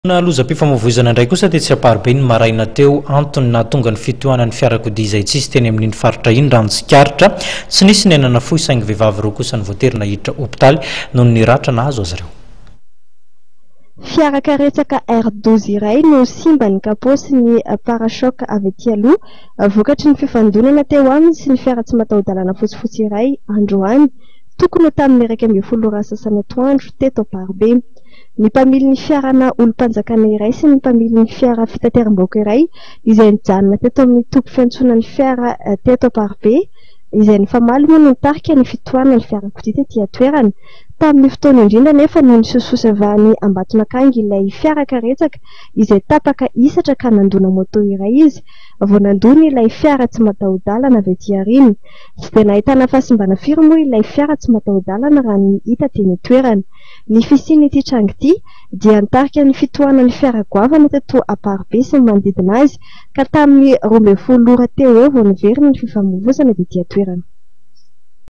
Na lozam-pifamoivoizana indray kosa dia tsy aparbe ny maraina teo antony nahatonga ny fitohanan'ny fiarakodia izay tsisy teny amin'iny faritra iny raha nitsikaritra tsy nisy ny ainana fohy saingy vehivavy roa kosa ny voatery nahiditra hopitaly noho ny ratra nahazo azy ireo. Fiarakaretsaka R12 iray no simba ny kapô sy ny parachoc avy etỳ aloha vokatry ny fifandonana teo aminy sy ny fiara tsy mataho-dalana fotsifotsy iray androany tokony ho tamin'ny 1:30 ora sasany atoandro teto Aparbe. Ny mpamily ny fiarana olom-panjakana iray sy ny mpamily ny fiara fitateram-bahoaka iray izay nijanona teto amin'ny topo fiantsonan'ny fiara teto Aparbe izay nifamaly moa no nitarika ny fitohanan'ny fiarakodia tetỳ an-toerana. Tamin'ny fotoana indrindra nefa no nisososavany Ambatonakanga ilay fiarakaretsaka izay tapaka isatra ka nandona moto iray izy vao nandona ilay fiara tsy mataho-dalana avy etỳ aoriana. Tsy dia nahitana fahasimbana firy moa ilay fiara tsy mataho-dalana raha ny hita teny an-toerana. Ny fisian'ity tranga ity dia nitarika ny fitohanan'ny fiara goavana teto Aparbe sy ny manodidina azy ka tamin'ny 12 ora teo eo vao niverina ny fifamoivoizana avy etỳ an-toerana.